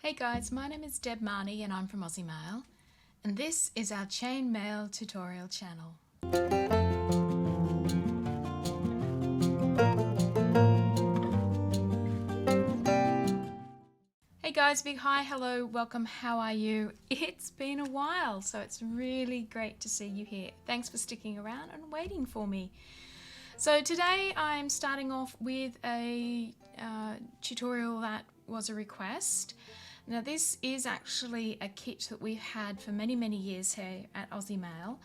Hey guys, my name is Deb Marnie and I'm from Aussie Maille, and this is our chain mail tutorial channel. Hey guys, big hi, hello, welcome, how are you? It's been a while, so it's really great to see you here. Thanks for sticking around and waiting for me. So today I'm starting off with a tutorial that was a request. Now this is actually a kit that we've had for many years here at Aussie Maille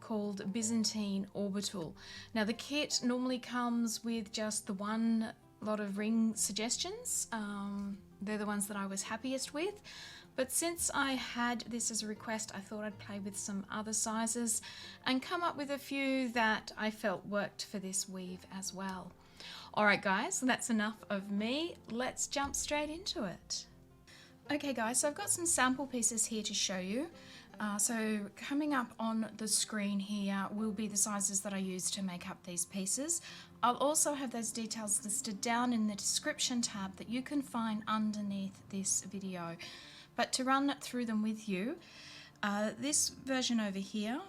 called Byzantine Orbital. Now the kit normally comes with just the one lot of ring suggestions. They're the ones that I was happiest with. But since I had this as a request, I thought I'd play with some other sizes and come up with a few that I felt worked for this weave as well. Alright guys, that's enough of me. Let's jump straight into it. Okay guys, so I've got some sample pieces here to show you. So coming up on the screen here will be the sizes that I use to make up these pieces. I'll also have those details listed down in the description tab that you can find underneath this video. But to run through them with you, this version over here,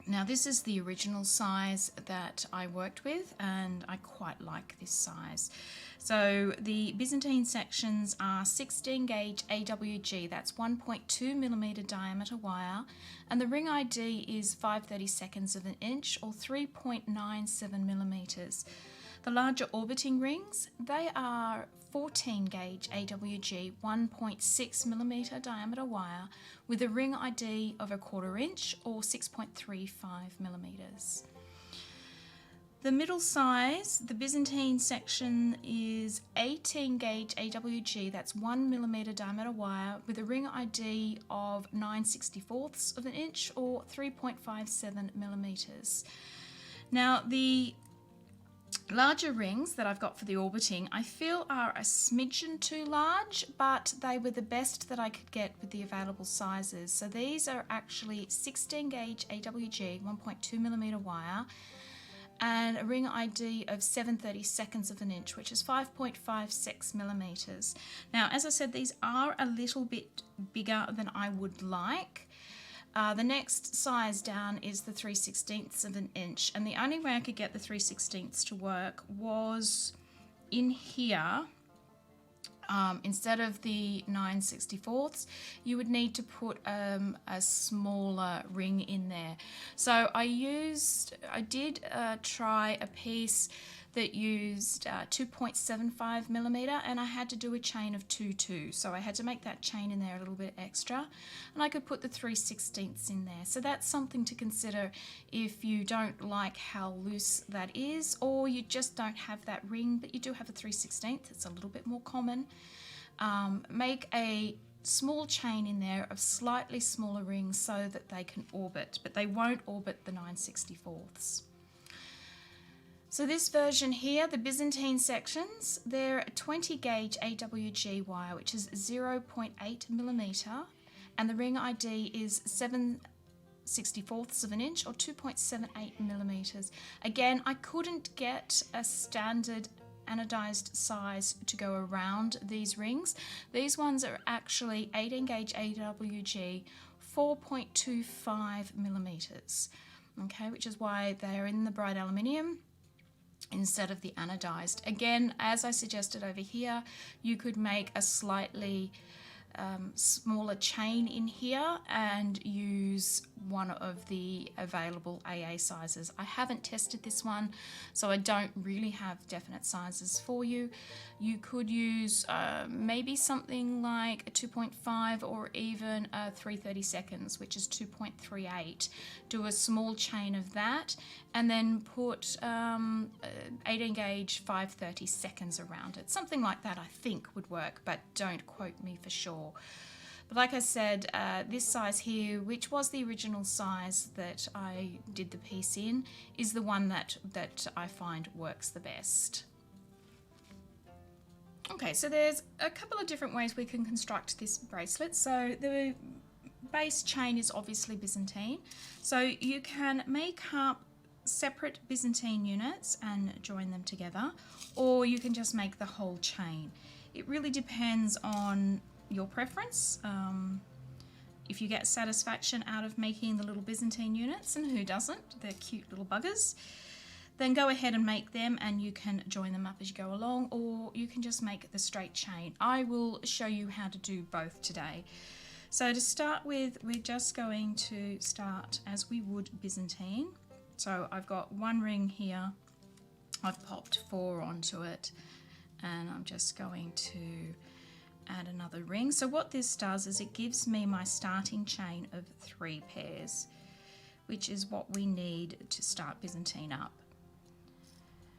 now this is the original size that I worked with and I quite like this size. So the Byzantine sections are 16 gauge AWG, that's 1.2 millimeter diameter wire, and the ring ID is 5/32 of an inch or 3.97 millimeters. The larger orbiting rings, they are 14 gauge AWG 1.6 millimeter diameter wire with a ring ID of 1/4 inch or 6.35 millimeters. The middle size, the Byzantine section, is 18 gauge AWG, that's 1 millimeter diameter wire with a ring ID of 9/64 of an inch or 3.57 millimeters. Now the larger rings that I've got for the orbiting I feel are a smidgen too large, but they were the best that I could get with the available sizes. So these are actually 16 gauge AWG 1.2 millimeter wire and a ring ID of 7/32 of an inch, which is 5.56 millimeters. Now, as I said, these are a little bit bigger than I would like. The next size down is the 3/16 of an inch, and the only way I could get the 3/16 to work was in here. Instead of the 9/64, you would need to put a smaller ring in there. So I did try a piece that used 2.75 millimeter, and I had to do a chain of 2/2. So I had to make that chain in there a little bit extra, and I could put the 3/16 in there. So that's something to consider if you don't like how loose that is, or you just don't have that ring, but you do have a 3/16. It's a little bit more common. Make a small chain in there of slightly smaller rings so that they can orbit, but they won't orbit the 9/64. So this version here, the Byzantine sections, they're a 20 gauge AWG wire, which is 0.8 millimeter, and the ring ID is 7/64 of an inch or 2.78 millimeters. Again, I couldn't get a standard anodized size to go around these rings. These ones are actually 18 gauge AWG 4.25 millimeters, okay, which is why they're in the bright aluminium instead of the anodized. Again, as I suggested over here, you could make a slightly smaller chain in here and use one of the available AA sizes. I haven't tested this one, so I don't really have definite sizes for you. You could use maybe something like a 2.5 or even a 3/32, which is 2.38. Do a small chain of that and then put 18 gauge 5/32 around it. Something like that I think would work, but don't quote me for sure. But like I said, this size here, which was the original size that I did the piece in, is the one that I find works the best. Okay, so there's a couple of different ways we can construct this bracelet. So the base chain is obviously Byzantine. So you can make up separate Byzantine units and join them together, or you can just make the whole chain. It really depends on your preference. If you get satisfaction out of making the little Byzantine units, and who doesn't, they're cute little buggers, then go ahead and make them, and you can join them up as you go along, or you can just make the straight chain. I will show you how to do both today. So to start with, we're just going to start as we would Byzantine. So I've got one ring here, I've popped 4 onto it, and I'm just going to add another ring. So what this does is it gives me my starting chain of 3 pairs, which is what we need to start Byzantine up.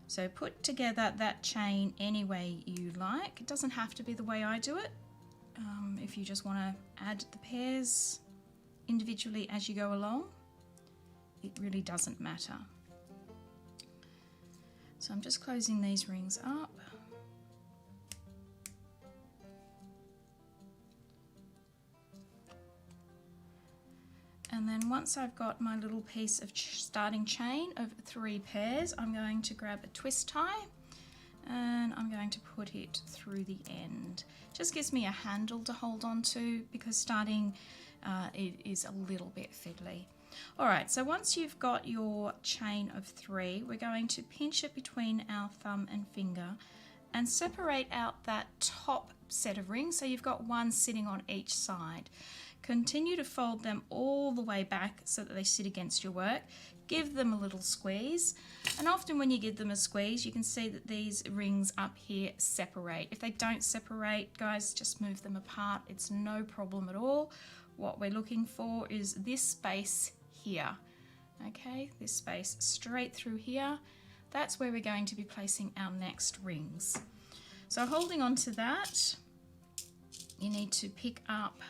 So put together that chain any way you like. It doesn't have to be the way I do it. If you just want to add the pairs individually as you go along, it really doesn't matter. So I'm just closing these rings up. And then once I've got my little piece of starting chain of 3 pairs, I'm going to grab a twist tie and I'm going to put it through the end. Just gives me a handle to hold on to, because starting it is a little bit fiddly. Alright, so once you've got your chain of 3, we're going to pinch it between our thumb and finger and separate out that top set of rings, so you've got one sitting on each side. Continue to fold them all the way back so that they sit against your work. Give them a little squeeze, and often when you give them a squeeze, you can see that these rings up here separate. If they don't separate, guys, just move them apart. It's no problem at all. What we're looking for is this space here. Okay, this space straight through here. That's where we're going to be placing our next rings. So holding on to that, you need to pick up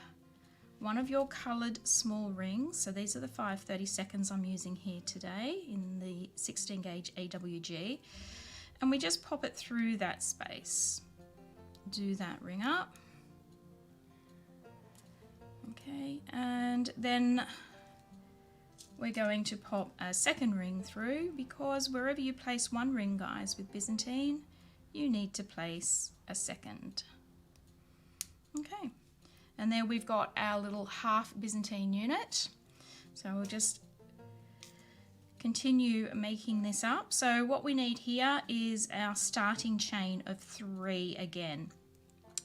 one of your coloured small rings. So these are the 5/32 I'm using here today in the 16 gauge AWG, and we just pop it through that space. Do that ring up. Okay, and then we're going to pop a second ring through, because wherever you place one ring, guys, with Byzantine, you need to place a second. Okay. And there we've got our little half Byzantine unit. So we'll just continue making this up. So what we need here is our starting chain of 3 again.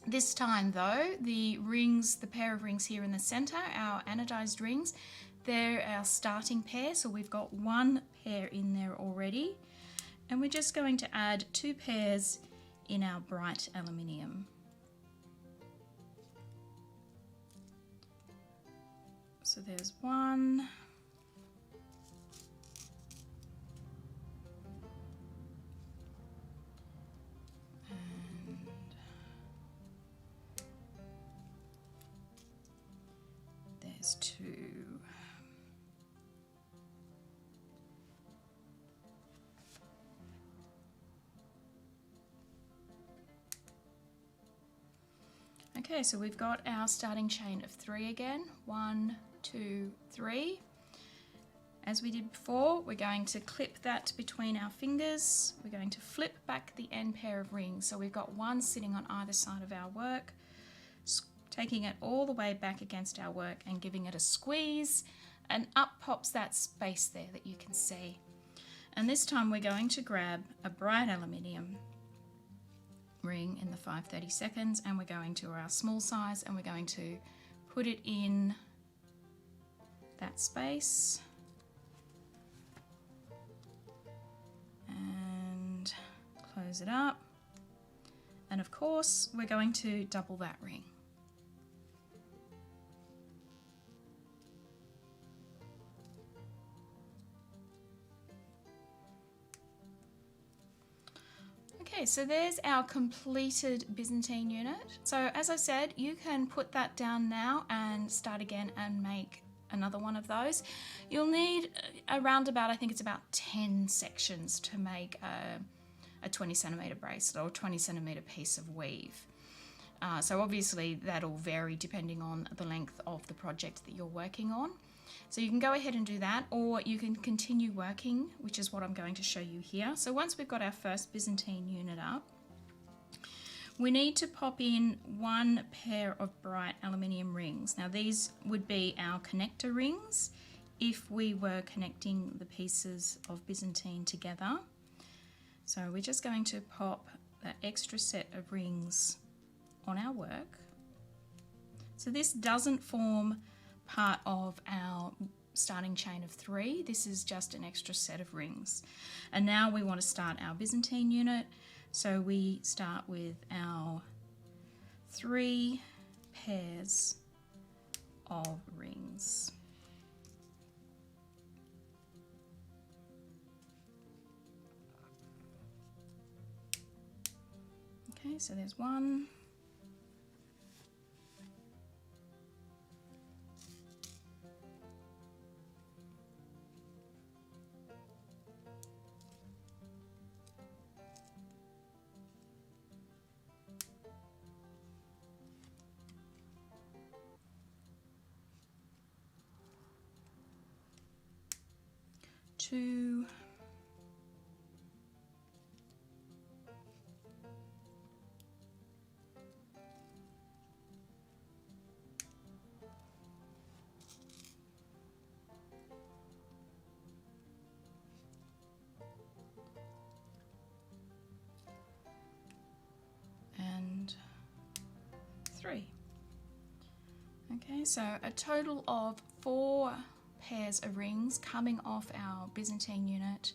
This time though, the rings, the pair of rings here in the center, our anodized rings, they're our starting pair. So we've got 1 pair in there already. And we're just going to add 2 pairs in our bright aluminium. So there's 1, and there's 2. Okay, so we've got our starting chain of 3 again. 1, 2, 3. As we did before, we're going to clip that between our fingers. We're going to flip back the end pair of rings. So we've got 1 sitting on either side of our work, taking it all the way back against our work and giving it a squeeze, and up pops that space there that you can see. And this time we're going to grab a bright aluminium ring in the 5/32, and we're going to our small size, and we're going to put it in that space and close it up. And of course we're going to double that ring. Okay, so there's our completed Byzantine unit. So as I said, you can put that down now and start again and make another one of those. You'll need around about, I think it's about 10 sections to make a 20 centimeter bracelet or 20 centimeter piece of weave. So obviously that'll vary depending on the length of the project that you're working on. So you can go ahead and do that, or you can continue working, which is what I'm going to show you here. So once we've got our first Byzantine unit up, we need to pop in one pair of bright aluminium rings. Now these would be our connector rings if we were connecting the pieces of Byzantine together. So we're just going to pop that extra set of rings on our work. So this doesn't form part of our starting chain of 3. This is just an extra set of rings. And now we want to start our Byzantine unit. So we start with our 3 pairs of rings. Okay, so there's 1. Two. And 3. Okay, so a total of 4 pairs of rings coming off our Byzantine unit,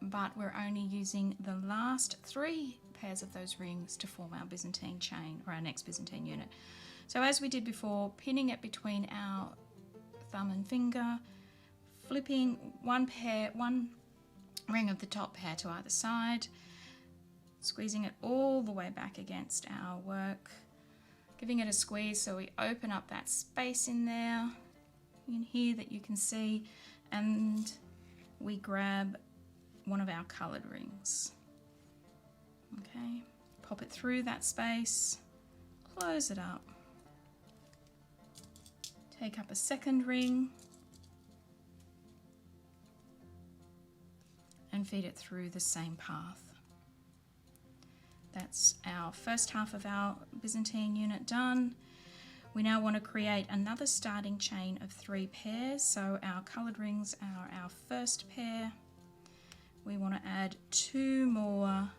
but we're only using the last 3 pairs of those rings to form our Byzantine chain, or our next Byzantine unit. So as we did before, pinning it between our thumb and finger, flipping one ring of the top pair to either side, squeezing it all the way back against our work, giving it a squeeze so we open up that space in there, in here that you can see, and we grab one of our coloured rings. Okay, pop it through that space, close it up, take up a second ring and feed it through the same path. That's our first half of our Byzantine unit done. We now want to create another starting chain of 3 pairs. So our coloured rings are our first pair. We want to add 2 more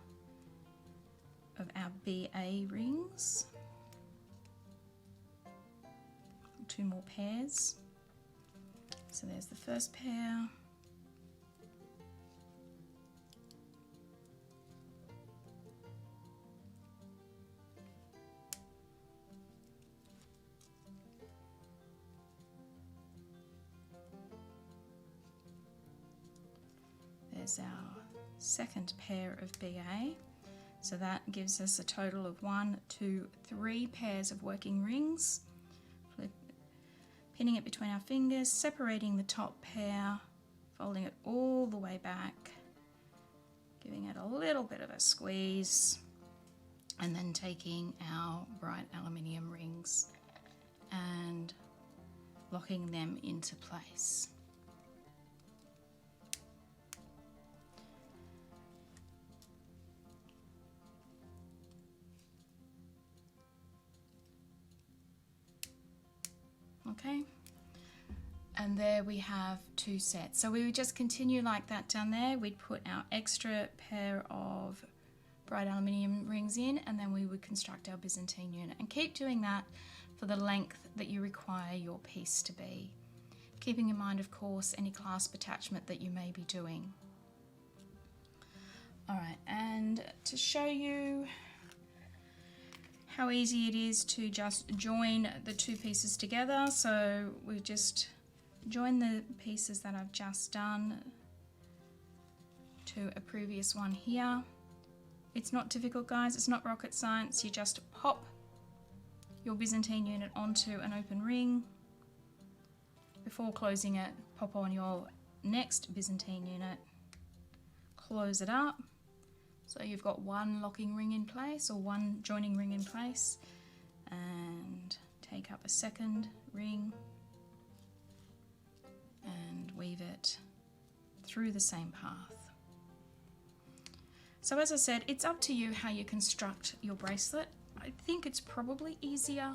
of our BA rings. 2 more pairs. So there's the first pair. There's our second pair of BA. So that gives us a total of 1, 2, 3 pairs of working rings. Pinning it between our fingers, separating the top pair, folding it all the way back, giving it a little bit of a squeeze, and then taking our bright aluminium rings and locking them into place. Okay, and there we have 2 sets. So we would just continue like that down there. We'd put our extra pair of bright aluminium rings in, and then we would construct our Byzantine unit, and keep doing that for the length that you require your piece to be, keeping in mind, of course, any clasp attachment that you may be doing. All right, and to show you how easy it is to just join the 2 pieces together, so we just join the pieces that I've just done to a previous one here. It's not difficult, guys, it's not rocket science. You just pop your Byzantine unit onto an open ring. Before closing it, pop on your next Byzantine unit, close it up. So you've got 1 locking ring in place, or 1 joining ring in place, and take up a second ring and weave it through the same path. So as I said, it's up to you how you construct your bracelet. I think it's probably easier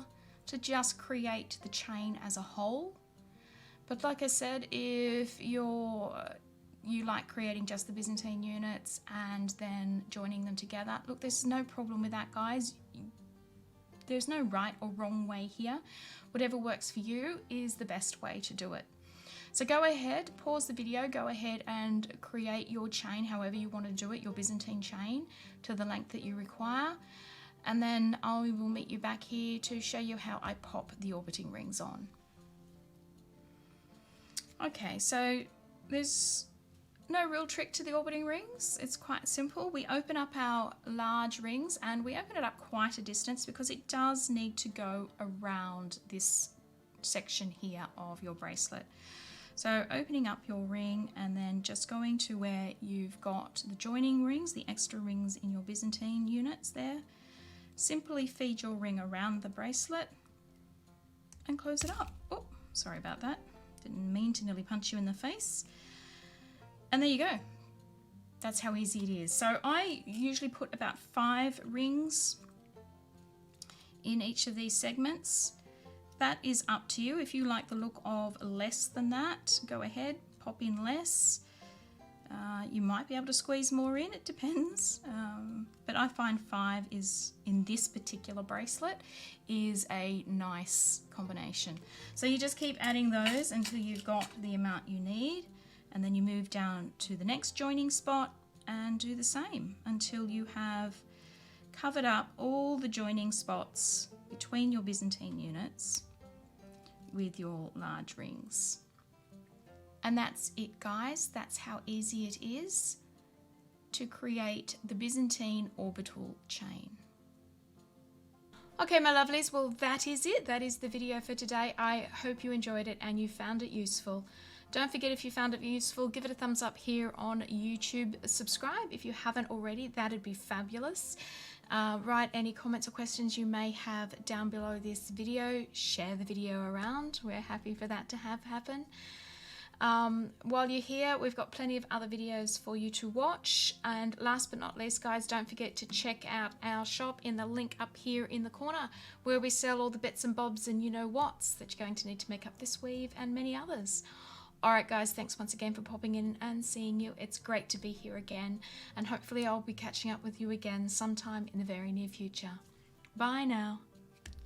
to just create the chain as a whole. But like I said, if you like creating just the Byzantine units and then joining them together, look, there's no problem with that, guys. There's no right or wrong way here. Whatever works for you is the best way to do it. So go ahead, pause the video, go ahead and create your chain however you want to do it, your Byzantine chain, to the length that you require. And then I will meet you back here to show you how I pop the orbiting rings on. Okay, so there's no real trick to the orbiting rings. It's quite simple. We open up our large rings and we open it up quite a distance because it does need to go around this section here of your bracelet. So opening up your ring and then just going to where you've got the joining rings, the extra rings in your Byzantine units there. Simply feed your ring around the bracelet and close it up. Oh, sorry about that. Didn't mean to nearly punch you in the face. And there you go. That's how easy it is. So I usually put about 5 rings in each of these segments. That is up to you. If you like the look of less than that, go ahead, pop in less. You might be able to squeeze more in, it depends. But I find 5 is, in this particular bracelet, is a nice combination. So you just keep adding those until you've got the amount you need, and then you move down to the next joining spot and do the same until you have covered up all the joining spots between your Byzantine units with your large rings. And that's it, guys. That's how easy it is to create the Byzantine orbital chain. Okay, my lovelies, well, that is it. That is the video for today. I hope you enjoyed it and you found it useful. Don't forget, if you found it useful, give it a thumbs up here on YouTube. Subscribe if you haven't already. That'd be fabulous. Write any comments or questions you may have down below this video. Share the video around. We're happy for that to happen. While you're here, we've got plenty of other videos for you to watch. And last but not least, guys, don't forget to check out our shop in the link up here in the corner, where we sell all the bits and bobs and you-know-whats that you're going to need to make up this weave and many others. Alright guys, thanks once again for popping in and seeing you. It's great to be here again, and hopefully I'll be catching up with you again sometime in the very near future. Bye now.